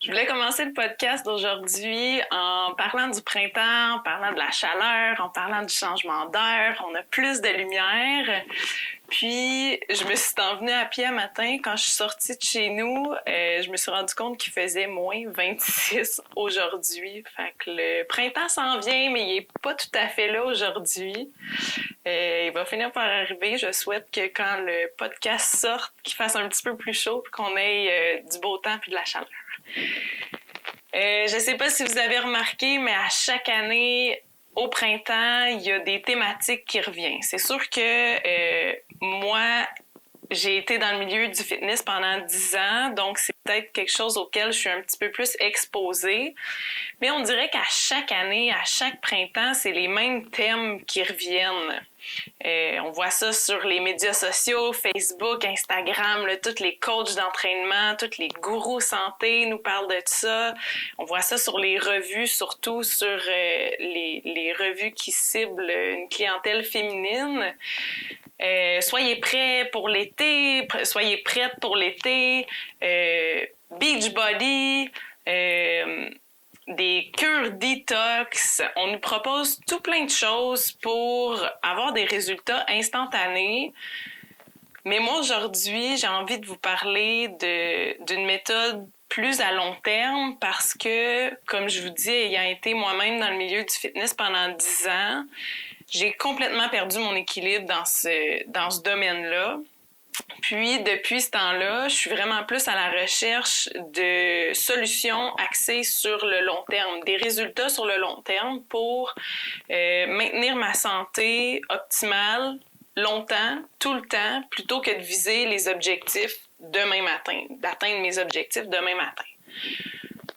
Je voulais commencer le podcast d'aujourd'hui en parlant du printemps, en parlant de la chaleur, en parlant du changement d'air. On a plus de lumière. Puis, je me suis envenue à pied un matin. Quand je suis sortie de chez nous, je me suis rendu compte qu'il faisait moins 26 aujourd'hui. Fait que le printemps s'en vient, mais il est pas tout à fait là aujourd'hui. Il va finir par arriver. Je souhaite que quand le podcast sorte, qu'il fasse un petit peu plus chaud et qu'on ait du beau temps puis de la chaleur. Je sais pas si vous avez remarqué, mais à chaque année, au printemps, il y a des thématiques qui reviennent. C'est sûr que moi, j'ai été dans le milieu du fitness pendant 10 ans, donc c'est peut-être quelque chose auquel je suis un petit peu plus exposée. Mais on dirait qu'à chaque année, à chaque printemps, c'est les mêmes thèmes qui reviennent. On voit ça sur les médias sociaux, Facebook, Instagram, là, tous les coachs d'entraînement, tous les gourous santé nous parlent de ça. On voit ça sur les revues, surtout sur les revues qui ciblent une clientèle féminine. Soyez prêts pour l'été, soyez prêtes pour l'été, Beachbody, des cures détox. On nous propose tout plein de choses pour avoir des résultats instantanés. Mais moi, aujourd'hui, j'ai envie de vous parler d'une méthode plus à long terme parce que, comme je vous dis, ayant été moi-même dans le milieu du fitness pendant 10 ans, j'ai complètement perdu mon équilibre dans ce domaine-là. Puis, depuis ce temps-là, je suis vraiment plus à la recherche de solutions axées sur le long terme, des résultats sur le long terme pour maintenir ma santé optimale longtemps, tout le temps, plutôt que de viser les objectifs demain matin, d'atteindre mes objectifs demain matin.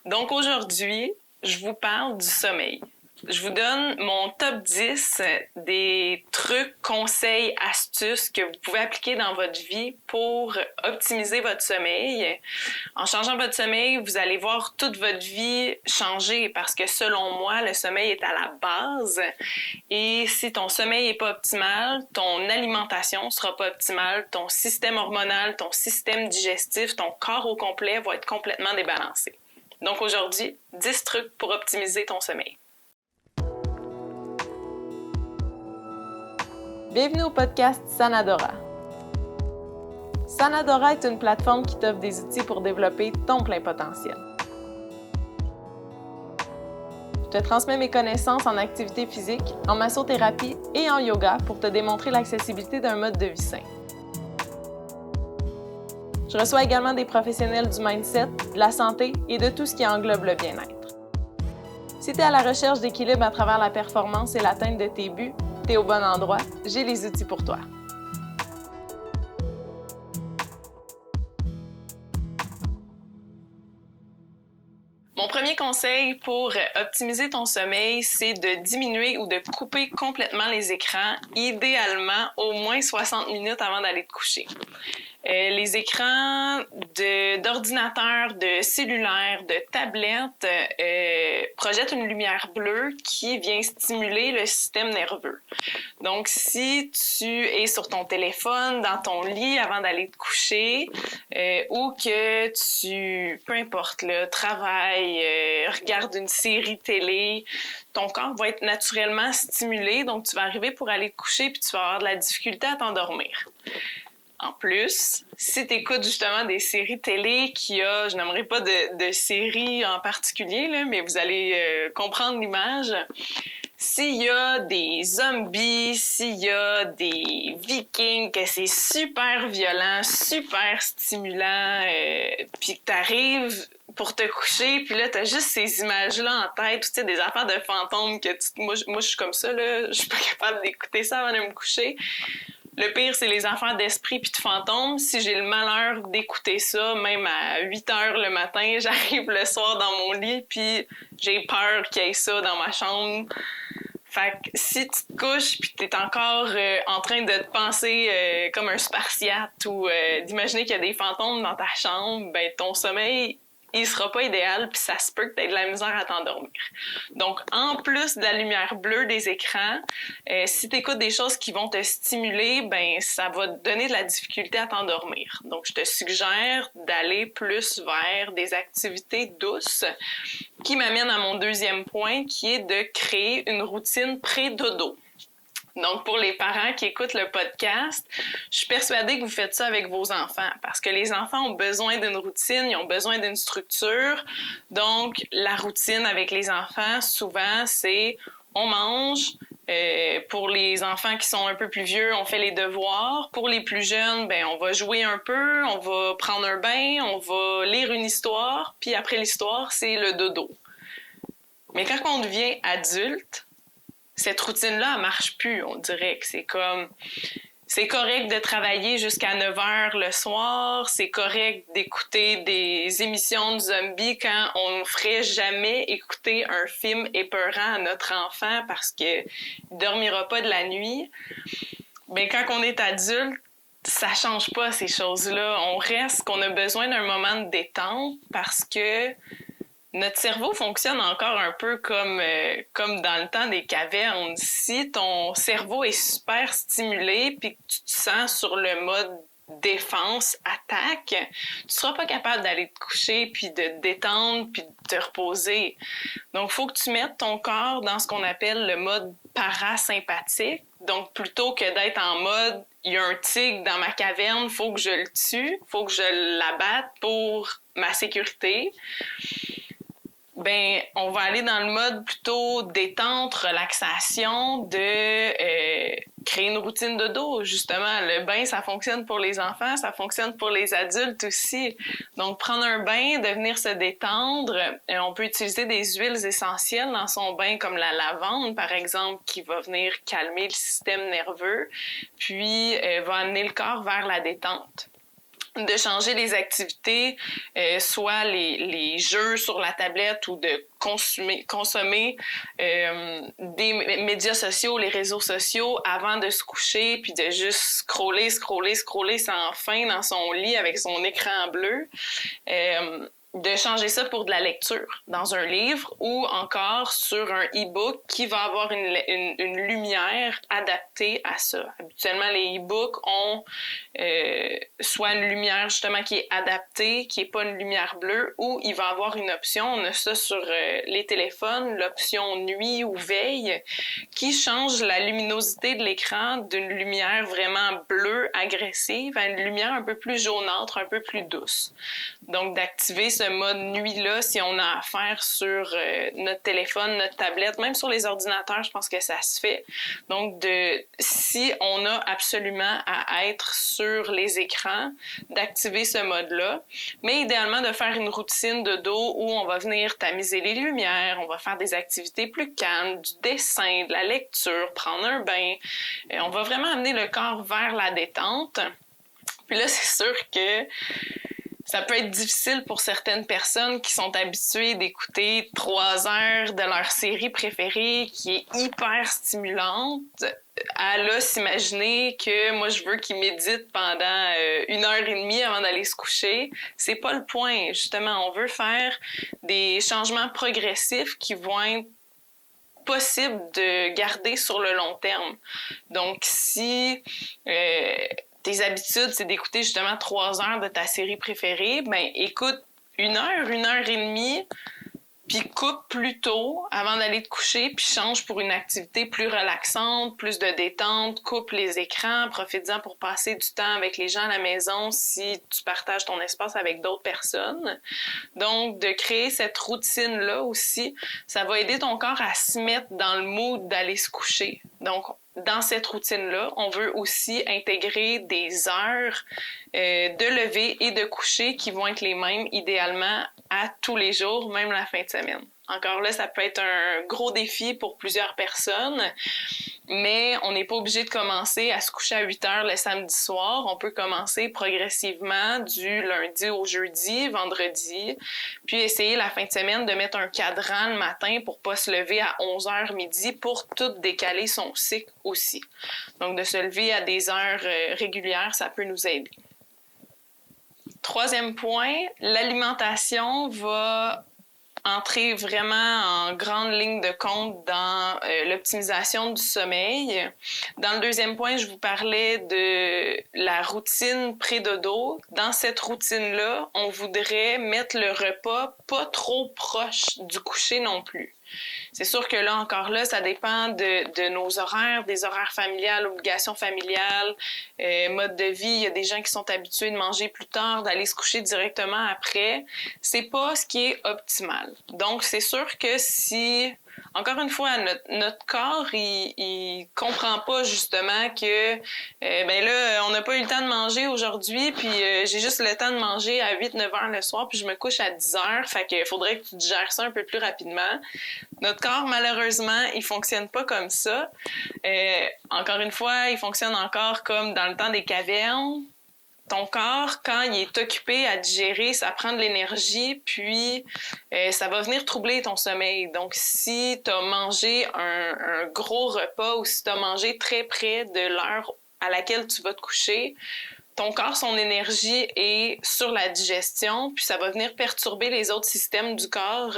Donc aujourd'hui, je vous parle du sommeil. Je vous donne mon top 10 des trucs, conseils, astuces que vous pouvez appliquer dans votre vie pour optimiser votre sommeil. En changeant votre sommeil, vous allez voir toute votre vie changer parce que selon moi, le sommeil est à la base. Et si ton sommeil n'est pas optimal, ton alimentation ne sera pas optimale, ton système hormonal, ton système digestif, ton corps au complet va être complètement débalancé. Donc aujourd'hui, 10 trucs pour optimiser ton sommeil. Bienvenue au podcast Sanadora. Sanadora est une plateforme qui t'offre des outils pour développer ton plein potentiel. Je te transmets mes connaissances en activité physique, en massothérapie et en yoga pour te démontrer l'accessibilité d'un mode de vie sain. Je reçois également des professionnels du mindset, de la santé et de tout ce qui englobe le bien-être. Si tu es à la recherche d'équilibre à travers la performance et l'atteinte de tes buts, t'es au bon endroit, j'ai les outils pour toi. Mon premier conseil pour optimiser ton sommeil, c'est de diminuer ou de couper complètement les écrans, idéalement au moins 60 minutes avant d'aller te coucher. Les écrans d'ordinateur, de cellulaire, de tablette projettent une lumière bleue qui vient stimuler le système nerveux. Donc, si tu es sur ton téléphone, dans ton lit avant d'aller te coucher, ou que tu, peu importe, là, travailles, regardes une série télé, ton corps va être naturellement stimulé, donc tu vas arriver pour aller te coucher puis tu vas avoir de la difficulté à t'endormir. En plus, si tu écoutes justement des séries télé je n'aimerais pas de séries en particulier, là, mais vous allez comprendre l'image. S'il y a des zombies, s'il y a des vikings, que c'est super violent, super stimulant, puis que t'arrives pour te coucher, puis là, t'as juste ces images-là en tête, tu sais, des affaires de fantômes que moi, je suis comme ça, là, je suis pas capable d'écouter ça avant de me coucher. Le pire, c'est les affaires d'esprit puis de fantômes. Si j'ai le malheur d'écouter ça, même à 8 heures le matin, j'arrive le soir dans mon lit puis j'ai peur qu'il y ait ça dans ma chambre. Fait que si tu te couches puis t'es encore en train de te penser comme un spartiate ou d'imaginer qu'il y a des fantômes dans ta chambre, ben ton sommeil il sera pas idéal, puis ça se peut que tu aies de la misère à t'endormir. Donc, en plus de la lumière bleue des écrans, si tu écoutes des choses qui vont te stimuler, ben ça va te donner de la difficulté à t'endormir. Donc, je te suggère d'aller plus vers des activités douces qui m'amène à mon deuxième point, qui est de créer une routine pré-dodo. Donc, pour les parents qui écoutent le podcast, je suis persuadée que vous faites ça avec vos enfants parce que les enfants ont besoin d'une routine, ils ont besoin d'une structure. Donc, la routine avec les enfants, souvent, c'est on mange. Pour les enfants qui sont un peu plus vieux, on fait les devoirs. Pour les plus jeunes, ben on va jouer un peu, on va prendre un bain, on va lire une histoire. Puis après l'histoire, c'est le dodo. Mais quand on devient adulte, cette routine-là, elle marche plus, on dirait que c'est comme... C'est correct de travailler jusqu'à 9 heures le soir, c'est correct d'écouter des émissions de zombies quand on ne ferait jamais écouter un film épeurant à notre enfant parce qu'il ne dormira pas de la nuit. Mais quand on est adulte, ça change pas ces choses-là. On reste qu'on a besoin d'un moment de détente parce que notre cerveau fonctionne encore un peu comme dans le temps des cavernes. Si ton cerveau est super stimulé puis que tu te sens sur le mode défense, attaque, tu seras pas capable d'aller te coucher puis de te détendre puis de te reposer. Donc, il faut que tu mettes ton corps dans ce qu'on appelle le mode parasympathique. Donc, plutôt que d'être en mode « il y a un tigre dans ma caverne, il faut que je le tue, il faut que je l'abatte pour ma sécurité », ben, on va aller dans le mode plutôt détente, relaxation, de créer une routine de dos, justement. Le bain, ça fonctionne pour les enfants, ça fonctionne pour les adultes aussi. Donc, prendre un bain, de venir se détendre. On peut utiliser des huiles essentielles dans son bain, comme la lavande, par exemple, qui va venir calmer le système nerveux, puis va amener le corps vers la détente. De changer les activités, soit les jeux sur la tablette ou de consommer des médias sociaux, les réseaux sociaux avant de se coucher, puis de juste scroller sans fin dans son lit avec son écran bleu. De changer ça pour de la lecture dans un livre ou encore sur un e-book qui va avoir une lumière adaptée à ça. Habituellement, les e-books ont soit une lumière justement qui est adaptée, qui n'est pas une lumière bleue, ou il va avoir une option, on a ça sur les téléphones, l'option nuit ou veille, qui change la luminosité de l'écran d'une lumière vraiment bleue agressive à une lumière un peu plus jaunâtre, un peu plus douce. Donc, d'activer ce mode nuit-là, si on a affaire sur notre téléphone, notre tablette, même sur les ordinateurs, je pense que ça se fait. Donc, si on a absolument à être sur les écrans, d'activer ce mode-là, mais idéalement de faire une routine de dos où on va venir tamiser les lumières, on va faire des activités plus calmes, du dessin, de la lecture, prendre un bain. On va vraiment amener le corps vers la détente. Puis là, c'est sûr que ça peut être difficile pour certaines personnes qui sont habituées d'écouter 3 heures de leur série préférée qui est hyper stimulante à là s'imaginer que moi je veux qu'ils méditent pendant 1h30 avant d'aller se coucher. C'est pas le point. Justement, on veut faire des changements progressifs qui vont être possibles de garder sur le long terme. Donc, si tes habitudes, c'est d'écouter justement 3 heures de ta série préférée, ben écoute 1h30, puis coupe plus tôt avant d'aller te coucher, puis change pour une activité plus relaxante, plus de détente, coupe les écrans, profite-en pour passer du temps avec les gens à la maison si tu partages ton espace avec d'autres personnes. Donc, de créer cette routine-là aussi, ça va aider ton corps à se mettre dans le mood d'aller se coucher. Donc, dans cette routine-là, on veut aussi intégrer des heures de lever et de coucher qui vont être les mêmes idéalement à tous les jours, même la fin de semaine. Encore là, ça peut être un gros défi pour plusieurs personnes, mais on n'est pas obligé de commencer à se coucher à 8 heures le samedi soir. On peut commencer progressivement du lundi au jeudi, vendredi, puis essayer la fin de semaine de mettre un cadran le matin pour pas se lever à 11h midi pour tout décaler son cycle aussi. Donc, de se lever à des heures régulières, ça peut nous aider. Troisième point, l'alimentation va entrer vraiment en grande ligne de compte dans l'optimisation du sommeil. Dans le deuxième point, je vous parlais de la routine pré-dodo. Dans cette routine-là, on voudrait mettre le repas pas trop proche du coucher non plus. C'est sûr que là, encore là, ça dépend de nos horaires, des horaires familiales, obligations familiales, mode de vie. Il y a des gens qui sont habitués de manger plus tard, d'aller se coucher directement après. C'est pas ce qui est optimal. Donc, c'est sûr que si, encore une fois, notre corps, il comprend pas justement que, ben là, on n'a pas eu le temps de manger aujourd'hui, puis j'ai juste le temps de manger à 8-9 heures le soir, puis je me couche à 10 heures. Fait qu'il faudrait que tu digères ça un peu plus rapidement. Notre corps, malheureusement, il fonctionne pas comme ça. Encore une fois, il fonctionne encore comme dans le temps des cavernes. Ton corps, quand il est occupé à digérer, ça prend de l'énergie, puis ça va venir troubler ton sommeil. Donc, si tu as mangé un gros repas ou si tu as mangé très près de l'heure à laquelle tu vas te coucher, ton corps, son énergie est sur la digestion, puis ça va venir perturber les autres systèmes du corps.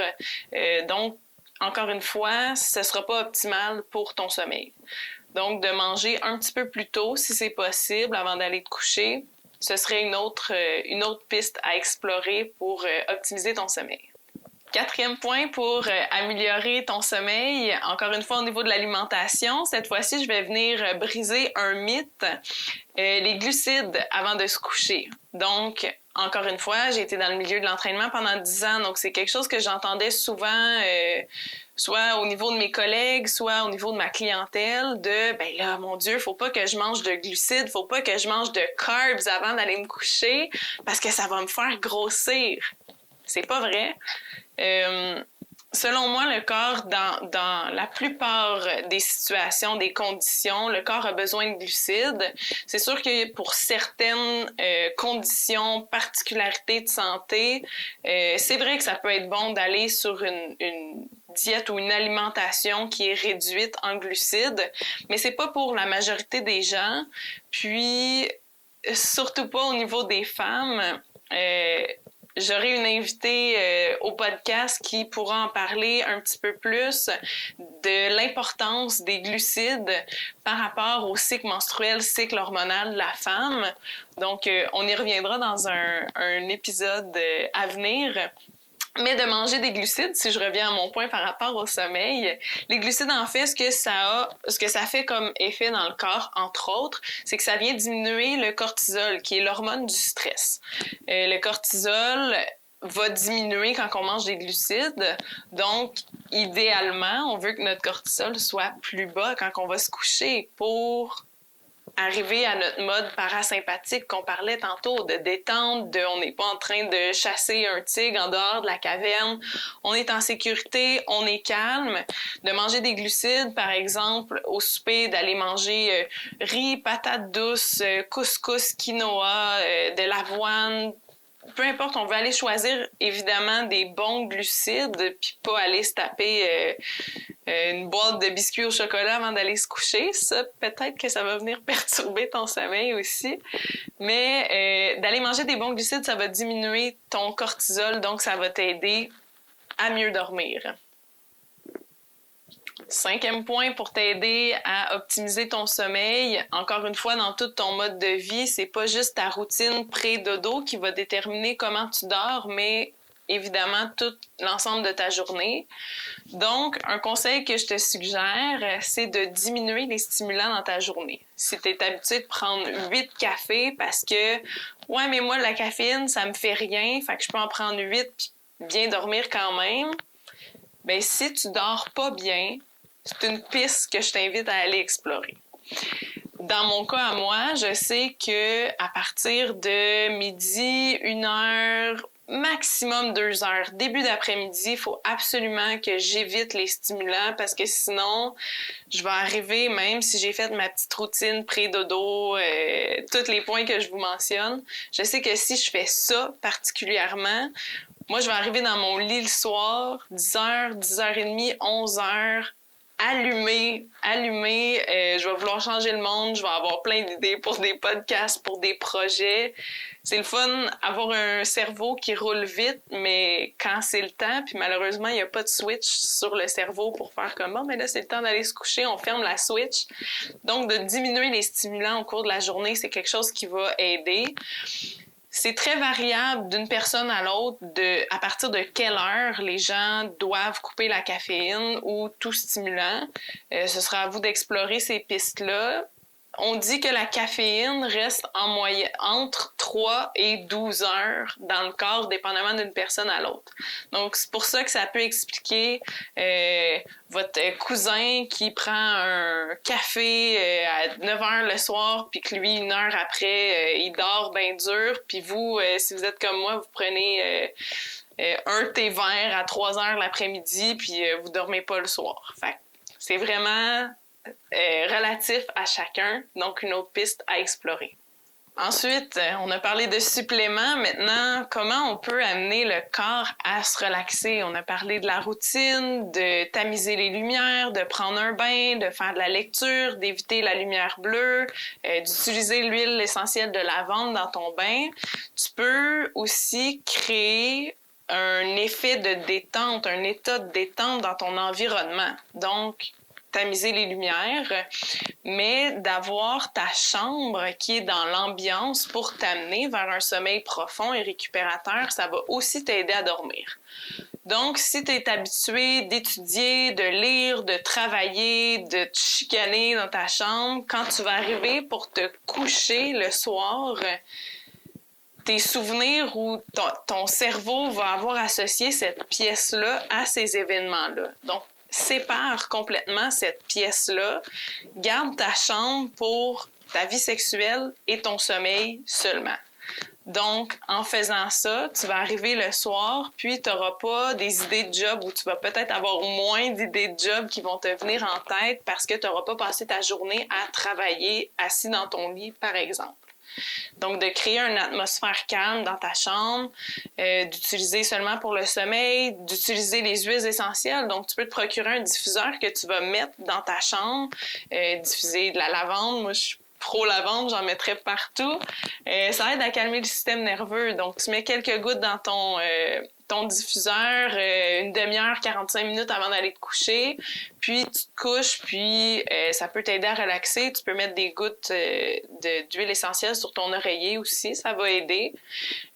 Donc, encore une fois, ce ne sera pas optimal pour ton sommeil. Donc, de manger un petit peu plus tôt, si c'est possible, avant d'aller te coucher, ce serait une autre piste à explorer pour optimiser ton sommeil. Quatrième point pour améliorer ton sommeil, encore une fois au niveau de l'alimentation, cette fois-ci, je vais venir briser un mythe, les glucides avant de se coucher. Donc, encore une fois, j'ai été dans le milieu de l'entraînement pendant 10 ans, donc c'est quelque chose que j'entendais souvent, soit au niveau de mes collègues, soit au niveau de ma clientèle, de « ben là, mon Dieu, faut pas que je mange de glucides, faut pas que je mange de carbs avant d'aller me coucher, parce que ça va me faire grossir. » C'est pas vrai. Selon moi, le corps, dans la plupart des situations, des conditions, le corps a besoin de glucides. C'est sûr que pour certaines conditions, particularités de santé, c'est vrai que ça peut être bon d'aller sur une diète ou une alimentation qui est réduite en glucides, mais c'est pas pour la majorité des gens. Puis, surtout pas au niveau des femmes. J'aurai une invitée au podcast qui pourra en parler un petit peu plus de l'importance des glucides par rapport au cycle menstruel, cycle hormonal de la femme. Donc, on y reviendra dans un épisode à venir. Mais de manger des glucides, si je reviens à mon point par rapport au sommeil, les glucides, en fait, ce que ça fait comme effet dans le corps, entre autres, c'est que ça vient diminuer le cortisol, qui est l'hormone du stress. Le cortisol va diminuer quand on mange des glucides. Donc, idéalement, on veut que notre cortisol soit plus bas quand on va se coucher pour arriver à notre mode parasympathique qu'on parlait tantôt, de détente, on n'est pas en train de chasser un tigre en dehors de la caverne, on est en sécurité, on est calme. De manger des glucides, par exemple, au souper, d'aller manger riz, patates douces, couscous, quinoa, de l'avoine, peu importe, on veut aller choisir évidemment des bons glucides, puis pas aller se taper une boîte de biscuits au chocolat avant d'aller se coucher. Ça, peut-être que ça va venir perturber ton sommeil aussi. Mais d'aller manger des bons glucides, ça va diminuer ton cortisol, donc ça va t'aider à mieux dormir. Cinquième point pour t'aider à optimiser ton sommeil, encore une fois, dans tout ton mode de vie, c'est pas juste ta routine pré-dodo qui va déterminer comment tu dors, mais évidemment tout l'ensemble de ta journée. Donc, un conseil que je te suggère, c'est de diminuer les stimulants dans ta journée. Si tu es habitué de prendre 8 cafés parce que, ouais, mais moi, la caféine, ça me fait rien, fait que je peux en prendre 8 puis bien dormir quand même. Ben, si tu dors pas bien, c'est une piste que je t'invite à aller explorer. Dans mon cas à moi, je sais que à partir de midi, 1 heure, maximum 2 heures, début d'après-midi, il faut absolument que j'évite les stimulants parce que sinon, je vais arriver, même si j'ai fait ma petite routine pré-dodo, tous les points que je vous mentionne, je sais que si je fais ça particulièrement, moi, je vais arriver dans mon lit le soir, 10h, 10h30, 11h, allumée. Je vais vouloir changer le monde, je vais avoir plein d'idées pour des podcasts, pour des projets. C'est le fun avoir un cerveau qui roule vite, mais quand c'est le temps, puis malheureusement, il n'y a pas de switch sur le cerveau pour faire comme « Bon, mais là, c'est le temps d'aller se coucher, on ferme la switch ». Donc, de diminuer les stimulants au cours de la journée, c'est quelque chose qui va aider. C'est très variable d'une personne à l'autre à partir de quelle heure les gens doivent couper la caféine ou tout stimulant. Ce sera à vous d'explorer ces pistes-là. On dit que la caféine reste en moyenne entre 3 et 12 heures dans le corps, dépendamment d'une personne à l'autre. Donc, c'est pour ça que ça peut expliquer votre cousin qui prend un café à 9 heures le soir, puis que lui, 1 heure après, il dort bien dur. Puis vous, si vous êtes comme moi, vous prenez un thé vert à 3 heures l'après-midi, puis vous dormez pas le soir. Fait c'est vraiment relatif à chacun, donc une autre piste à explorer. Ensuite, on a parlé de suppléments. Maintenant, comment on peut amener le corps à se relaxer? On a parlé de la routine, de tamiser les lumières, de prendre un bain, de faire de la lecture, d'éviter la lumière bleue, d'utiliser l'huile essentielle de lavande dans ton bain. Tu peux aussi créer un effet de détente, un état de détente dans ton environnement. Donc, tamiser les lumières, mais d'avoir ta chambre qui est dans l'ambiance pour t'amener vers un sommeil profond et récupérateur, ça va aussi t'aider à dormir. Donc, si tu es habitué d'étudier, de lire, de travailler, de te chicaner dans ta chambre, quand tu vas arriver pour te coucher le soir, tes souvenirs ou ton cerveau va avoir associé cette pièce-là à ces événements-là. Donc, sépare complètement cette pièce-là. Garde ta chambre pour ta vie sexuelle et ton sommeil seulement. Donc, en faisant ça, tu vas arriver le soir, puis tu n'auras pas des idées de job ou tu vas peut-être avoir moins d'idées de job qui vont te venir en tête parce que tu n'auras pas passé ta journée à travailler assis dans ton lit, par exemple. Donc, de créer une atmosphère calme dans ta chambre, d'utiliser seulement pour le sommeil, d'utiliser les huiles essentielles. Donc, tu peux te procurer un diffuseur que tu vas mettre dans ta chambre, diffuser de la lavande. Moi, je suis pro-lavande, j'en mettrais partout. Ça aide à calmer le système nerveux. Donc, tu mets quelques gouttes dans ton diffuseur, une demi-heure, 45 minutes avant d'aller te coucher, puis tu te couches, puis ça peut t'aider à relaxer. Tu peux mettre des gouttes d'huile essentielle sur ton oreiller aussi, ça va aider.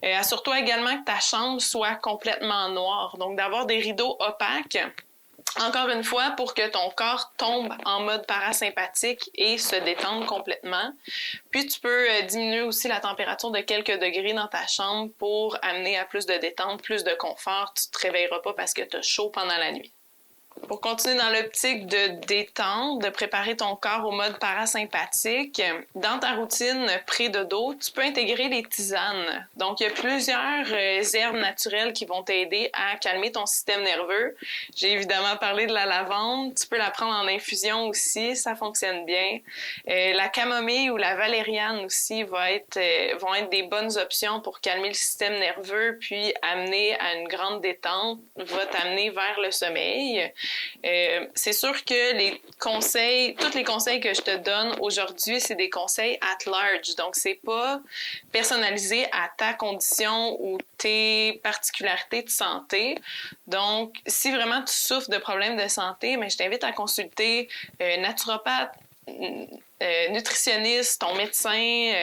Assure-toi également que ta chambre soit complètement noire, donc d'avoir des rideaux opaques. Encore une fois, pour que ton corps tombe en mode parasympathique et se détende complètement. Puis, tu peux diminuer aussi la température de quelques degrés dans ta chambre pour amener à plus de détente, plus de confort. Tu ne te réveilleras pas parce que tu as chaud pendant la nuit. Pour continuer dans l'optique de détente, de préparer ton corps au mode parasympathique, dans ta routine pré-dodo, tu peux intégrer les tisanes. Donc, il y a plusieurs herbes naturelles qui vont t'aider à calmer ton système nerveux. J'ai évidemment parlé de la lavande. Tu peux la prendre en infusion aussi, ça fonctionne bien. La camomille ou la valériane aussi vont être des bonnes options pour calmer le système nerveux puis amener à une grande détente, va t'amener vers le sommeil. C'est sûr que tous les conseils que je te donne aujourd'hui, c'est des conseils at large. Donc, c'est pas personnalisé à ta condition ou tes particularités de santé. Donc, si vraiment tu souffres de problèmes de santé, mais je t'invite à consulter naturopathe, nutritionniste, ton médecin,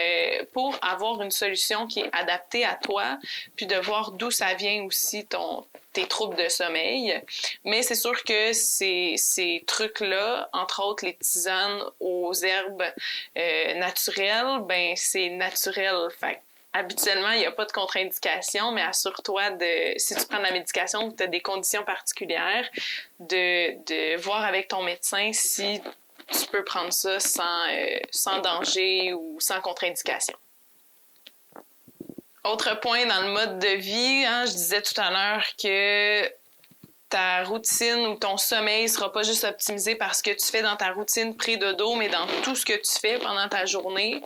pour avoir une solution qui est adaptée à toi, puis de voir d'où ça vient aussi tes troubles de sommeil. Mais c'est sûr que ces trucs-là, entre autres les tisanes aux herbes naturelles, ben c'est naturel. Fait habituellement, il n'y a pas de contre-indication, mais assure-toi si tu prends de la médication ou tu as des conditions particulières, de voir avec ton médecin si tu peux prendre ça sans danger ou sans contre-indication. Autre point dans le mode de vie, je disais tout à l'heure que ta routine ou ton sommeil ne sera pas juste optimisé par ce que tu fais dans ta routine pré-dodo, mais dans tout ce que tu fais pendant ta journée.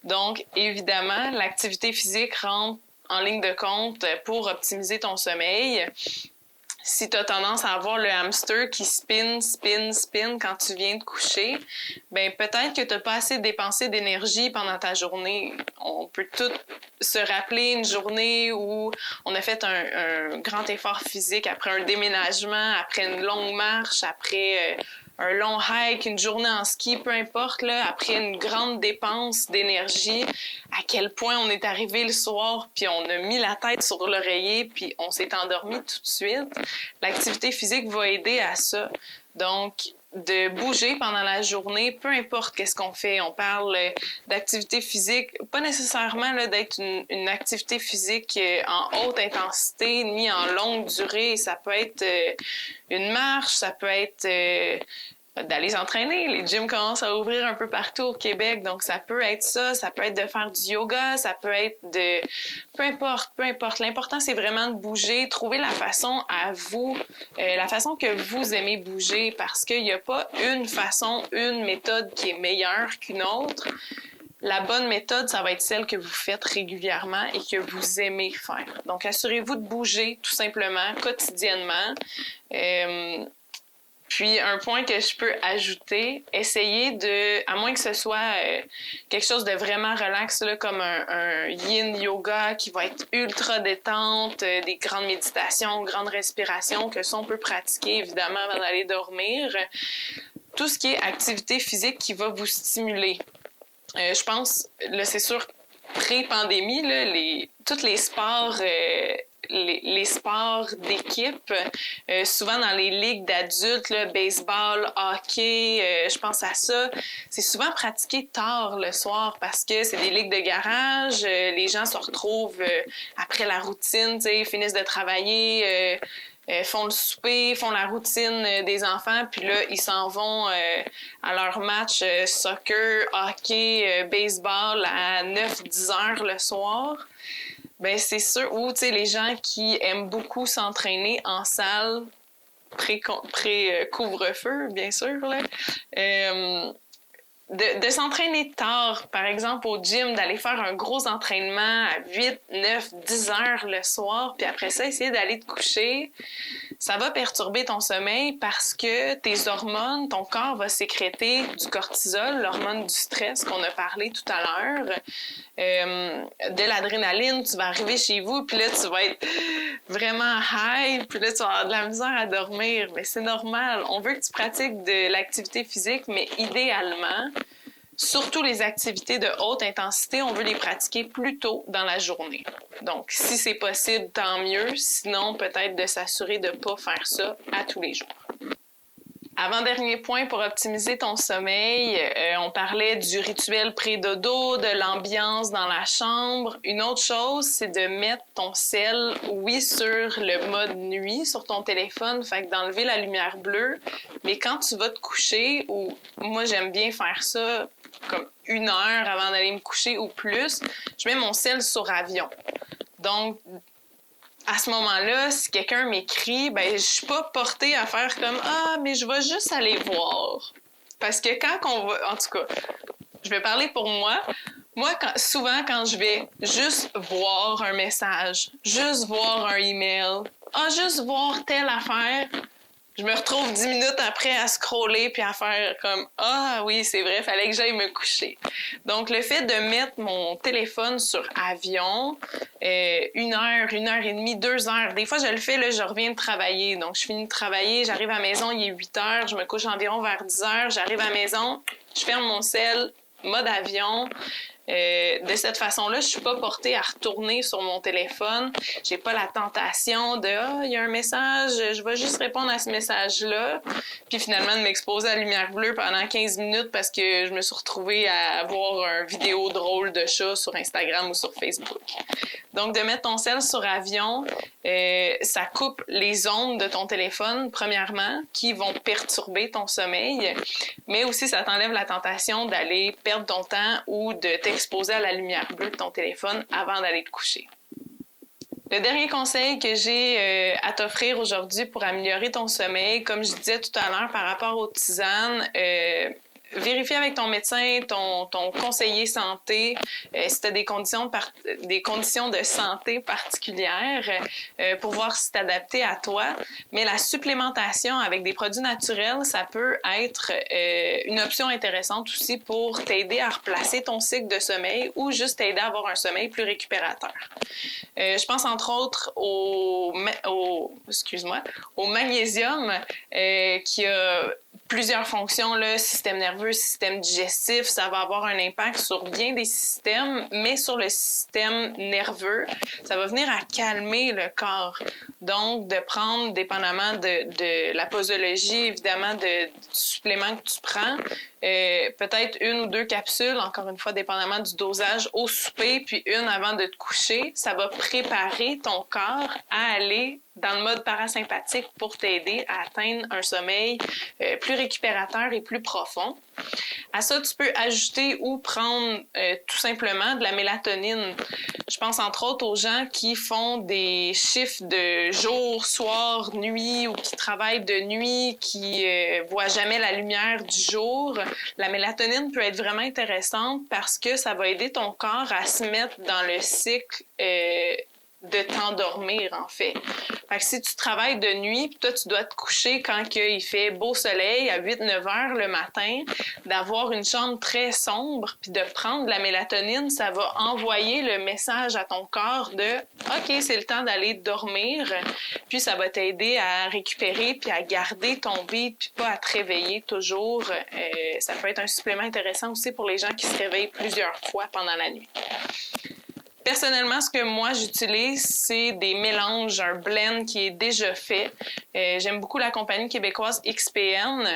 Donc, évidemment, l'activité physique rentre en ligne de compte pour optimiser ton sommeil. Si tu as tendance à avoir le hamster qui spin quand tu viens te coucher, ben peut-être que tu n'as pas assez dépensé d'énergie pendant ta journée. On peut tout se rappeler une journée où on a fait un grand effort physique après un déménagement, après une longue marche, après un long hike, une journée en ski, peu importe, là, après une grande dépense d'énergie, à quel point on est arrivé le soir, puis on a mis la tête sur l'oreiller, puis on s'est endormi tout de suite. L'activité physique va aider à ça. Donc, de bouger pendant la journée, peu importe qu'est-ce qu'on fait. On parle d'activité physique, pas nécessairement là, d'être une activité physique en haute intensité ni en longue durée. Ça peut être une marche, ça peut être d'aller s'entraîner. Les gyms commencent à ouvrir un peu partout au Québec, donc ça peut être ça, ça peut être de faire du yoga, ça peut être de... Peu importe. L'important, c'est vraiment de bouger, trouver la façon à vous, la façon que vous aimez bouger, parce qu'il n'y a pas une façon, une méthode qui est meilleure qu'une autre. La bonne méthode, ça va être celle que vous faites régulièrement et que vous aimez faire. Donc, assurez-vous de bouger tout simplement, quotidiennement. Puis, un point que je peux ajouter, essayez de, à moins que ce soit quelque chose de vraiment relax, là, comme un yin yoga qui va être ultra détente, des grandes méditations, grandes respirations, que ça, on peut pratiquer évidemment avant d'aller dormir. Tout ce qui est activité physique qui va vous stimuler. Je pense, là, c'est sûr, pré-pandémie, là, tous les sports... les sports d'équipe, souvent dans les ligues d'adultes, là, baseball, hockey, je pense à ça, c'est souvent pratiqué tard le soir parce que c'est des ligues de garage, les gens se retrouvent après la routine, finissent de travailler, font le souper, font la routine des enfants, puis là, ils s'en vont à leur match soccer, hockey, baseball à 9-10 heures le soir. Ben c'est sûr. Ou, tu sais, les gens qui aiment beaucoup s'entraîner en salle pré-couvre-feu, bien sûr, là. De s'entraîner tard, par exemple au gym, d'aller faire un gros entraînement à 8, 9, 10 heures le soir, puis après ça, essayer d'aller te coucher, ça va perturber ton sommeil parce que tes hormones, ton corps va sécréter du cortisol, l'hormone du stress qu'on a parlé tout à l'heure, de l'adrénaline. Tu vas arriver chez vous, puis là, tu vas être vraiment high, puis là, tu vas avoir de la misère à dormir. Mais c'est normal. On veut que tu pratiques de l'activité physique, mais idéalement, surtout les activités de haute intensité, on veut les pratiquer plus tôt dans la journée. Donc, si c'est possible, tant mieux. Sinon, peut-être de s'assurer de ne pas faire ça à tous les jours. Avant-dernier point pour optimiser ton sommeil, on parlait du rituel pré-dodo, de l'ambiance dans la chambre. Une autre chose, c'est de mettre ton cell, oui, sur le mode nuit, sur ton téléphone, fait que d'enlever la lumière bleue. Mais quand tu vas te coucher, ou moi j'aime bien faire ça comme 1 heure avant d'aller me coucher ou plus, je mets mon cell sur avion. Donc, à ce moment-là, si quelqu'un m'écrit, ben je suis pas portée à faire comme « Ah, mais je vais juste aller voir ». Parce que quand on va... En tout cas, je vais parler pour moi. Moi, souvent, quand je vais juste voir un message, juste voir un email, juste voir telle affaire, je me retrouve 10 minutes après à scroller puis à faire comme « Ah oui, c'est vrai, fallait que j'aille me coucher ». Donc, le fait de mettre mon téléphone sur avion, 1 heure, 1 heure et demie, 2 heures. Des fois, je le fais, là, je reviens de travailler. Donc, je finis de travailler, j'arrive à la maison, il est 8 heures, je me couche environ vers 10 heures, j'arrive à la maison, je ferme mon cell, mode avion. De cette façon-là, je suis pas portée à retourner sur mon téléphone. J'ai pas la tentation de il y a un message, je vais juste répondre à ce message-là. Puis finalement, de m'exposer à la lumière bleue pendant 15 minutes parce que je me suis retrouvée à voir une vidéo drôle de chat sur Instagram ou sur Facebook. Donc, de mettre ton cell sur avion, ça coupe les ondes de ton téléphone, premièrement, qui vont perturber ton sommeil, mais aussi ça t'enlève la tentation d'aller perdre ton temps ou de t'exposer à la lumière bleue de ton téléphone avant d'aller te coucher. Le dernier conseil que j'ai à t'offrir aujourd'hui pour améliorer ton sommeil, comme je disais tout à l'heure par rapport aux tisanes, vérifie avec ton médecin, ton conseiller santé, si tu as des conditions de santé particulières pour voir si c'est adapté à toi. Mais la supplémentation avec des produits naturels, ça peut être une option intéressante aussi pour t'aider à replacer ton cycle de sommeil ou juste t'aider à avoir un sommeil plus récupérateur. Je pense entre autres au magnésium qui a plusieurs fonctions, là, système nerveux, système digestif, ça va avoir un impact sur bien des systèmes, mais sur le système nerveux, ça va venir à calmer le corps. Donc, de prendre, dépendamment de la posologie, évidemment, du supplément que tu prends, peut-être 1 ou 2 capsules, encore une fois, dépendamment du dosage, au souper, puis 1 avant de te coucher, ça va préparer ton corps à aller dans le mode parasympathique pour t'aider à atteindre un sommeil plus récupérateur et plus profond. À ça, tu peux ajouter ou prendre tout simplement de la mélatonine. Je pense entre autres aux gens qui font des chiffres de jour, soir, nuit ou qui travaillent de nuit, qui voient jamais la lumière du jour. La mélatonine peut être vraiment intéressante parce que ça va aider ton corps à se mettre dans le cycle de t'endormir, en fait. Fait que si tu travailles de nuit, puis toi, tu dois te coucher quand il fait beau soleil, à 8-9 heures le matin, d'avoir une chambre très sombre, puis de prendre de la mélatonine, ça va envoyer le message à ton corps de « OK, c'est le temps d'aller dormir », puis ça va t'aider à récupérer, puis à garder ton beat, puis pas à te réveiller toujours. Ça peut être un supplément intéressant aussi pour les gens qui se réveillent plusieurs fois pendant la nuit. Personnellement, ce que moi j'utilise, c'est des mélanges, un blend qui est déjà fait. J'aime beaucoup la compagnie québécoise XPN.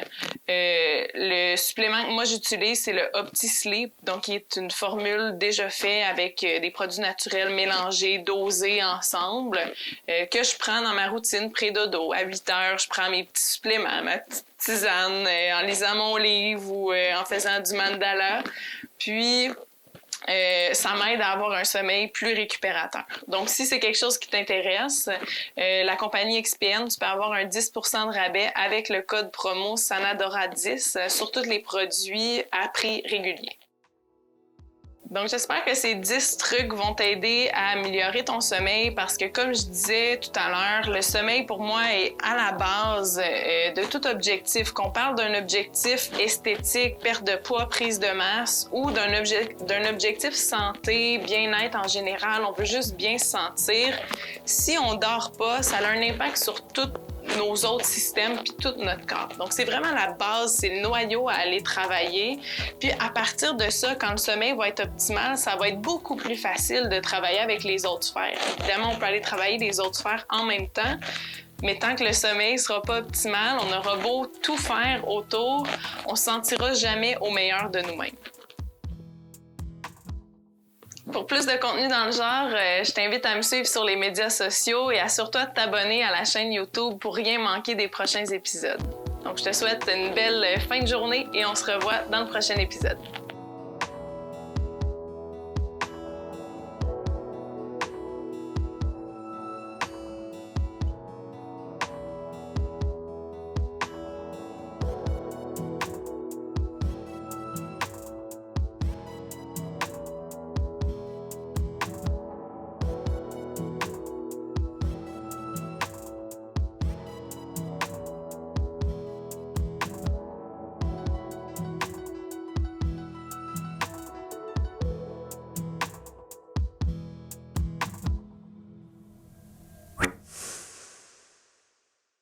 Le supplément que moi j'utilise, c'est le OptiSleep, donc qui est une formule déjà faite avec des produits naturels mélangés, dosés ensemble, que je prends dans ma routine pré-dodo. À 8 heures, je prends mes petits suppléments, ma petite tisane, en lisant mon livre ou en faisant du mandala. Puis ça m'aide à avoir un sommeil plus récupérateur. Donc, si c'est quelque chose qui t'intéresse, la compagnie XPN, tu peux avoir un 10% de rabais avec le code promo SANADORA10 sur tous les produits à prix régulier. Donc, j'espère que ces 10 trucs vont t'aider à améliorer ton sommeil parce que, comme je disais tout à l'heure, le sommeil, pour moi, est à la base de tout objectif. Qu'on parle d'un objectif esthétique, perte de poids, prise de masse ou d'un objectif santé, bien-être en général, on veut juste bien se sentir. Si on dort pas, ça a un impact sur tout nos autres systèmes puis tout notre corps. Donc, c'est vraiment la base, c'est le noyau à aller travailler. Puis, à partir de ça, quand le sommeil va être optimal, ça va être beaucoup plus facile de travailler avec les autres sphères. Évidemment, on peut aller travailler les autres sphères en même temps, mais tant que le sommeil ne sera pas optimal, on aura beau tout faire autour, on ne se sentira jamais au meilleur de nous-mêmes. Pour plus de contenu dans le genre, je t'invite à me suivre sur les médias sociaux et assure-toi de t'abonner à la chaîne YouTube pour rien manquer des prochains épisodes. Donc, je te souhaite une belle fin de journée et on se revoit dans le prochain épisode.